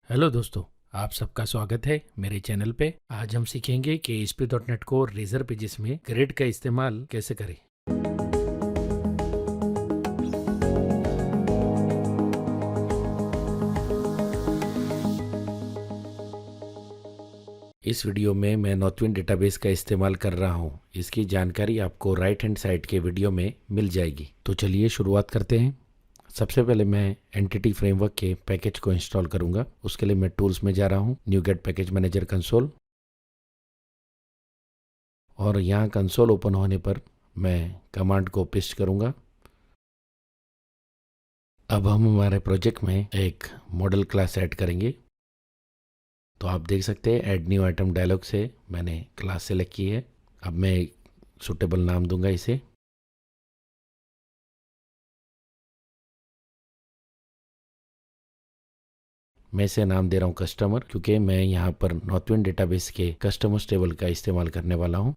Hello दोस्तों, आप सबका स्वागत है मेरे चैनल पे। आज हम सीखेंगे कि ASP.NET को रेजर पेजेस में ग्रिड का इस्तेमाल कैसे करें। इस वीडियो में मैं नॉर्थविंड डेटाबेस का इस्तेमाल कर रहा हूँ। इसकी जानकारी आपको राइट हैंड साइड के वीडियो में मिल जाएगी। तो चलिए शुरुआत करते हैं। सबसे पहले मैं एंटिटी फ्रेमवर्क के पैकेज को इंस्टॉल करूंगा। उसके लिए मैं टूल्स में जा रहा हूँ, NuGet package manager console, और यहाँ कंसोल ओपन होने पर मैं कमांड को पेस्ट करूंगा। अब हम हमारे प्रोजेक्ट में एक मॉडल क्लास ऐड करेंगे। तो आप देख सकते हैं ऐड न्यू आइटम डायलॉग से मैंने क्लास सेलेक्ट की है। अब मैं सुटेबल नाम दूंगा इसे। मैं इसे नाम दे रहा हूँ कस्टमर, क्योंकि मैं यहाँ पर नॉर्थविंड डेटाबेस के कस्टमर्स टेबल का इस्तेमाल करने वाला हूँ।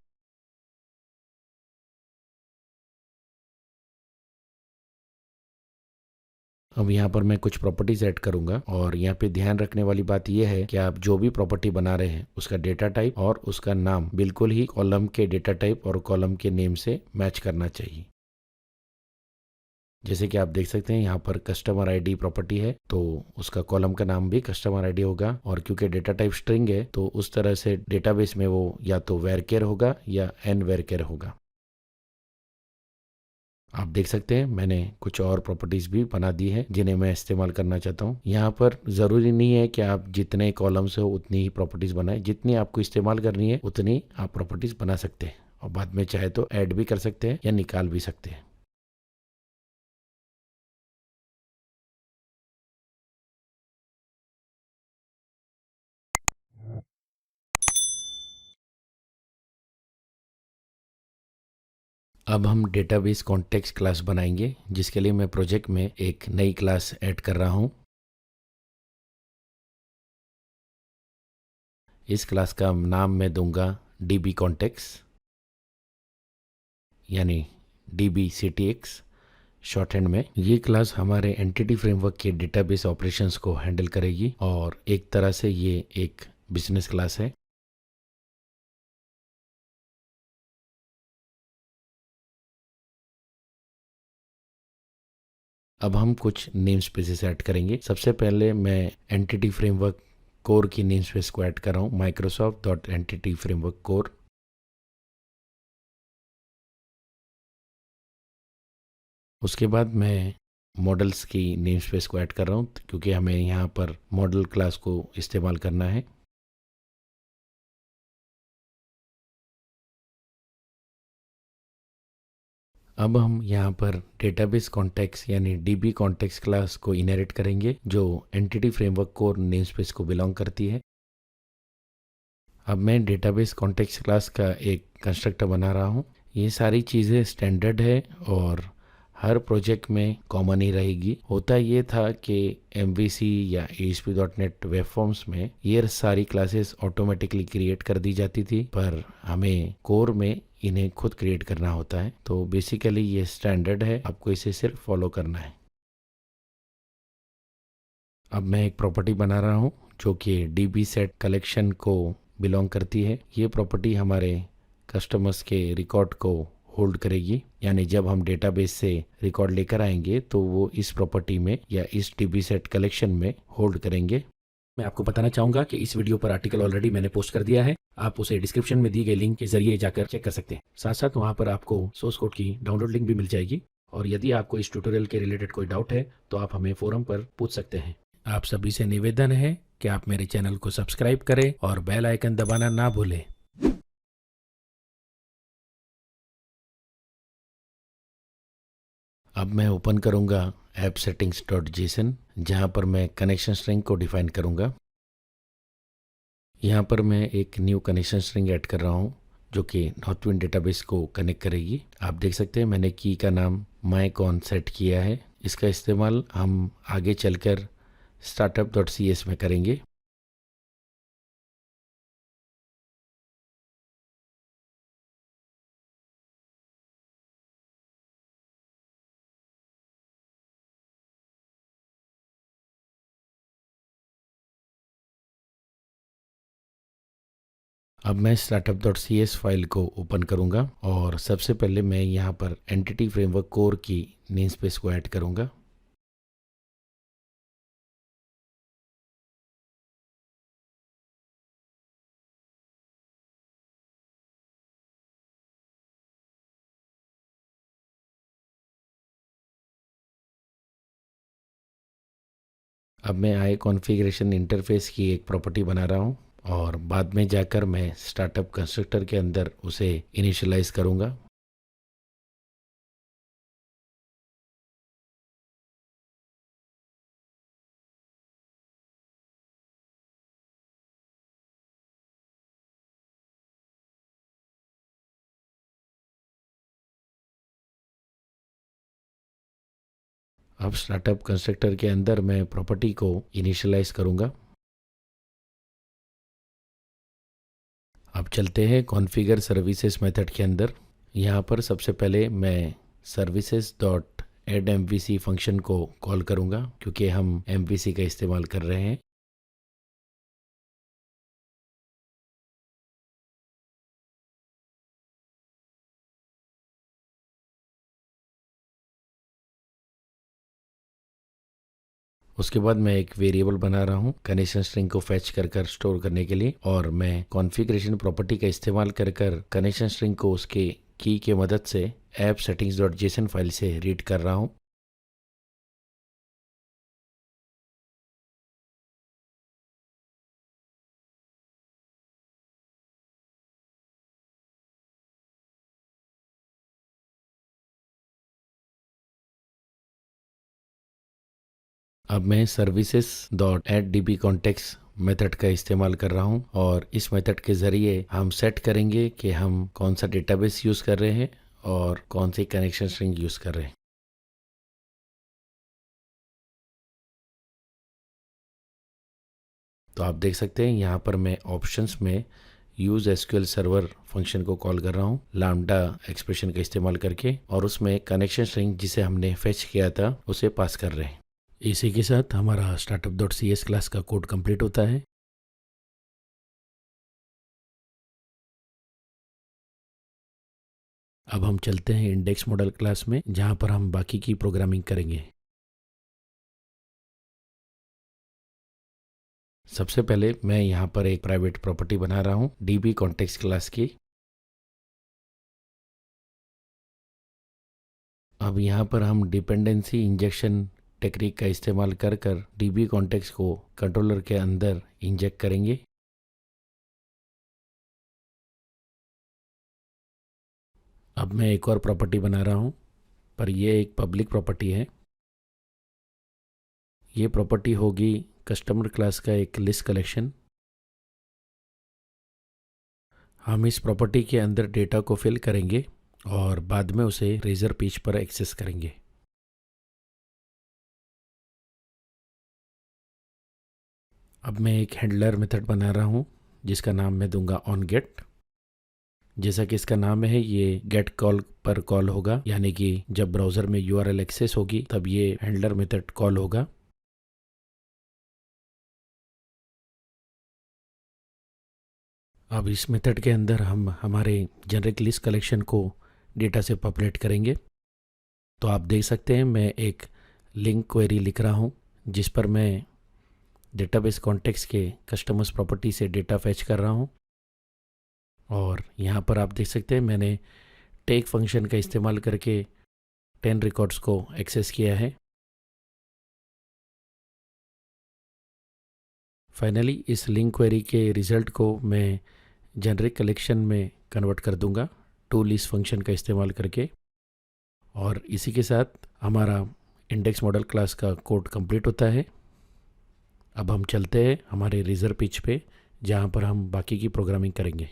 अब यहाँ पर मैं कुछ प्रॉपर्टीज ऐड करूंगा, और यहाँ पे ध्यान रखने वाली बात यह है कि आप जो भी प्रॉपर्टी बना रहे हैं उसका डेटा टाइप और उसका नाम बिल्कुल ही कॉलम के डेटा टाइप और कॉलम के नेम से मैच करना चाहिए। जैसे कि आप देख सकते हैं यहाँ पर कस्टमर आईडी प्रॉपर्टी है, तो उसका कॉलम का नाम भी कस्टमर आईडी होगा। और क्योंकि डेटा टाइप स्ट्रिंग है तो उस तरह से डेटाबेस में वो या तो वेरकेर होगा या एन वेरकेर होगा। आप देख सकते हैं मैंने कुछ और प्रॉपर्टीज भी बना दी है जिन्हें मैं इस्तेमाल करना चाहता हूँ। यहाँ पर ज़रूरी नहीं है कि आप जितने कॉलम्स हो उतनी ही प्रॉपर्टीज बनाएं, जितनी आपको इस्तेमाल करनी है उतनी आप प्रॉपर्टीज बना सकते हैं, और बाद में चाहे तो ऐड भी कर सकते हैं या निकाल भी सकते हैं। अब हम डेटाबेस कॉन्टेक्स्ट क्लास बनाएंगे, जिसके लिए मैं प्रोजेक्ट में एक नई क्लास ऐड कर रहा हूँ। इस क्लास का नाम मैं दूंगा DB कॉन्टेक्स्ट, यानी DB-CTX शॉर्ट हैंड में। ये क्लास हमारे एंटिटी फ्रेमवर्क के डेटाबेस ऑपरेशंस को हैंडल करेगी, और एक तरह से ये एक बिजनेस क्लास है। अब हम कुछ नेम स्पेसेस ऐड करेंगे। सबसे पहले मैं एंटिटी फ्रेमवर्क कोर की नेम स्पेस को ऐड कर रहा हूँ, Microsoft dot entity framework core. उसके बाद मैं मॉडल्स की नेम स्पेस को ऐड कर रहा हूँ, क्योंकि हमें यहाँ पर मॉडल क्लास को इस्तेमाल करना है। अब हम यहाँ पर डेटाबेस कॉन्टेक्स्ट यानी DB कॉन्टेक्स्ट क्लास को इनहेरिट करेंगे, जो entity framework core name space को बिलोंग करती है। अब मैं डेटाबेस कॉन्टेक्स्ट क्लास का एक कंस्ट्रक्टर बना रहा हूँ। ये सारी चीज़ें स्टैंडर्ड है और हर प्रोजेक्ट में कॉमन ही रहेगी। होता ये था कि MVC या ASP.NET वेब फॉर्म्स में ये सारी क्लासेस ऑटोमेटिकली क्रिएट कर दी जाती थी, पर हमें कोर में इन्हें खुद क्रिएट करना होता है। तो बेसिकली ये स्टैंडर्ड है, आपको इसे सिर्फ फॉलो करना है। अब मैं एक प्रॉपर्टी बना रहा हूँ जो कि DB सेट कलेक्शन को बिलोंग करती है। ये प्रॉपर्टी हमारे कस्टमर्स के रिकॉर्ड को होल्ड करेगी, यानी जब हम डेटाबेस से रिकॉर्ड लेकर आएंगे तो वो इस प्रॉपर्टी में या इस DB सेट कलेक्शन में होल्ड करेंगे। मैं आपको बताना चाहूंगा कि इस वीडियो पर आर्टिकल ऑलरेडी मैंने पोस्ट कर दिया है। आप उसे डिस्क्रिप्शन में दी गई लिंक के जरिए जाकर चेक कर सकते हैं। साथ साथ वहां पर आपको सोर्स कोड की डाउनलोड लिंक भी मिल जाएगी। और यदि आपको इस ट्यूटोरियल के रिलेटेड कोई डाउट है तो आप हमें फोरम पर पूछ सकते हैं। आप सभी से निवेदन है कि आप मेरे चैनल को सब्सक्राइब करें और बेल आइकन दबाना ना भूलें। अब मैं ओपन करूंगा ऐप सेटिंग्स डॉट जेसन, जहाँ पर मैं कनेक्शन स्ट्रिंग को डिफाइन करूंगा। यहाँ पर मैं एक न्यू कनेक्शन स्ट्रिंग ऐड कर रहा हूँ जो कि नॉर्थविंड डेटाबेस को कनेक्ट करेगी। आप देख सकते हैं मैंने की का नाम माइकॉन सेट किया है। इसका इस्तेमाल हम आगे चलकर startup.cs में करेंगे। अब मैं startup.cs फाइल को ओपन करूंगा और सबसे पहले मैं यहाँ पर एंटिटी फ्रेमवर्क कोर की नेमस्पेस को ऐड करूंगा। अब मैं आई कॉन्फ़िगरेशन इंटरफेस की एक प्रॉपर्टी बना रहा हूँ और बाद में जाकर मैं स्टार्टअप कंस्ट्रक्टर के अंदर उसे इनिशियलाइज करूँगा। अब स्टार्टअप कंस्ट्रक्टर के अंदर मैं प्रॉपर्टी को इनिशियलाइज करूँगा। अब चलते हैं कॉन्फ़िगर सर्विसेज मेथड के अंदर। यहाँ पर सबसे पहले मैं services dot add MVC function को कॉल करूँगा क्योंकि हम MVC का इस्तेमाल कर रहे हैं। उसके बाद मैं एक वेरिएबल बना रहा हूँ कनेक्शन स्ट्रिंग को फैच कर स्टोर करने के लिए, और मैं कॉन्फ़िगरेशन प्रॉपर्टी का इस्तेमाल कर कनेक्शन स्ट्रिंग को उसके की के मदद से app settings dot JSON file से रीड कर रहा हूँ। अब मैं services dot add DB context method का इस्तेमाल कर रहा हूँ और इस मेथड के ज़रिए हम सेट करेंगे कि हम कौन सा डेटाबेस यूज़ कर रहे हैं और कौन सी कनेक्शन स्ट्रिंग यूज़ कर रहे हैं। तो आप देख सकते हैं यहाँ पर मैं ऑप्शंस में यूज़ SQL सर्वर फंक्शन को कॉल कर रहा हूँ लैम्डा एक्सप्रेशन का इस्तेमाल करके, और उसमें कनेक्शन स्ट्रिंग जिसे हमने फेच किया था उसे पास कर रहे हैं। इसी के साथ हमारा startup.cs क्लास का कोड कंप्लीट होता है। अब हम चलते हैं इंडेक्स मॉडल क्लास में जहाँ पर हम बाकी की प्रोग्रामिंग करेंगे। सबसे पहले मैं यहाँ पर एक प्राइवेट प्रॉपर्टी बना रहा हूँ DB कॉन्टेक्स्ट क्लास की। अब यहाँ पर हम डिपेंडेंसी इंजेक्शन टेक्निक का इस्तेमाल कर DB कॉन्टेक्स्ट को कंट्रोलर के अंदर इंजेक्ट करेंगे। अब मैं एक और प्रॉपर्टी बना रहा हूँ, पर ये एक पब्लिक प्रॉपर्टी है। ये प्रॉपर्टी होगी कस्टमर क्लास का एक लिस्ट कलेक्शन। हम इस प्रॉपर्टी के अंदर डेटा को फिल करेंगे और बाद में उसे रेजर पेज पर एक्सेस करेंगे। अब मैं एक हैंडलर मेथड बना रहा हूँ जिसका नाम मैं दूंगा ऑन गेट। जैसा कि इसका नाम है, ये गेट कॉल पर कॉल होगा, यानी कि जब ब्राउज़र में URL एक्सेस होगी तब ये हैंडलर मेथड कॉल होगा। अब इस मेथड के अंदर हम हमारे जेनरिक लिस्ट कलेक्शन को डेटा से पॉपुलेट करेंगे। तो आप देख सकते हैं मैं एक लिंक क्वेरी लिख रहा हूँ जिस पर मैं डेटाबेस कॉन्टेक्स्ट के कस्टमर्स प्रॉपर्टी से डेटा फैच कर रहा हूँ, और यहाँ पर आप देख सकते हैं मैंने टेक फंक्शन का इस्तेमाल करके 10 रिकॉर्ड्स को एक्सेस किया है। फाइनली इस लिंक क्वेरी के रिज़ल्ट को मैं जेनरिक कलेक्शन में कन्वर्ट कर दूंगा टू लिस्ट फंक्शन का इस्तेमाल करके, और इसी के साथ हमारा इंडेक्स मॉडल क्लास का कोड कंप्लीट होता है। अब हम चलते हैं हमारे रिजर्व पेज पे जहाँ पर हम बाकी की प्रोग्रामिंग करेंगे।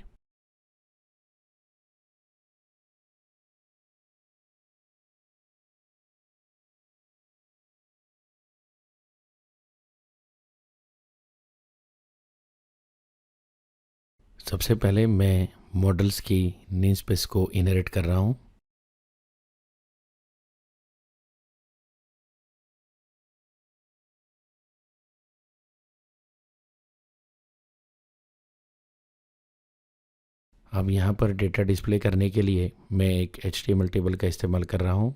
सबसे पहले मैं मॉडल्स की नेमस्पेस को इनहेरिट कर रहा हूँ। अब यहाँ पर डेटा डिस्प्ले करने के लिए मैं एक HTML टेबल का इस्तेमाल कर रहा हूँ।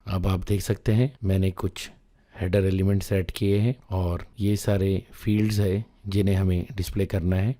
अब आप देख सकते हैं मैंने कुछ हेडर एलिमेंट सेट किए हैं और ये सारे फील्ड्स है जिन्हें हमें डिस्प्ले करना है।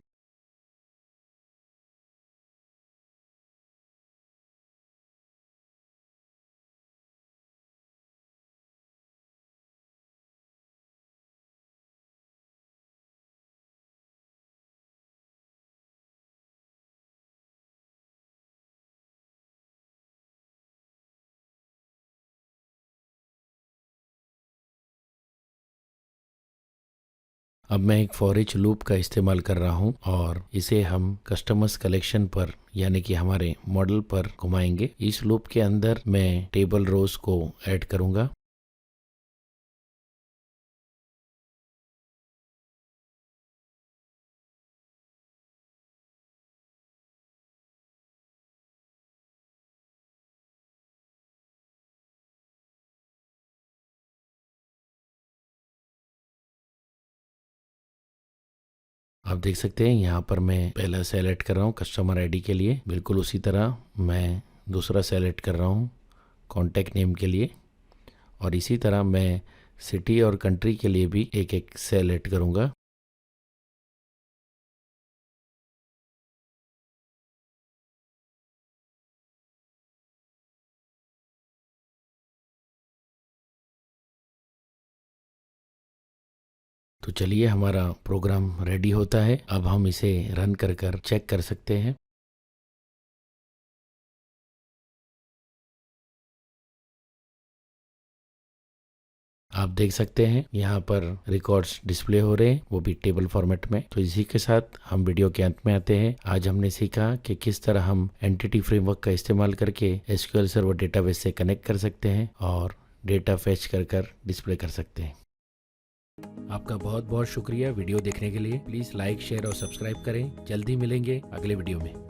अब मैं एक फॉर ईच लूप का इस्तेमाल कर रहा हूँ और इसे हम कस्टमर्स कलेक्शन पर यानी कि हमारे मॉडल पर घुमाएंगे। इस लूप के अंदर मैं टेबल रोज को ऐड करूँगा। आप देख सकते हैं यहाँ पर मैं पहला सेलेक्ट कर रहा हूँ कस्टमर आईडी के लिए, बिल्कुल उसी तरह मैं दूसरा सेलेक्ट कर रहा हूँ कॉन्टैक्ट नेम के लिए, और इसी तरह मैं सिटी और कंट्री के लिए भी एक एक सेलेक्ट करूँगा। तो चलिए हमारा प्रोग्राम रेडी होता है। अब हम इसे रन कर चेक कर सकते हैं। आप देख सकते हैं यहाँ पर रिकॉर्ड्स डिस्प्ले हो रहे हैं, वो भी टेबल फॉर्मेट में। तो इसी के साथ हम वीडियो के अंत में आते हैं। आज हमने सीखा कि किस तरह हम एंटिटी फ्रेमवर्क का इस्तेमाल करके SQL सर्वर डेटाबेस से कनेक्ट कर सकते हैं और डेटा फैच कर डिस्प्ले कर सकते हैं। आपका बहुत बहुत शुक्रिया वीडियो देखने के लिए। प्लीज़ लाइक, शेयर और सब्सक्राइब करें। जल्दी मिलेंगे अगले वीडियो में।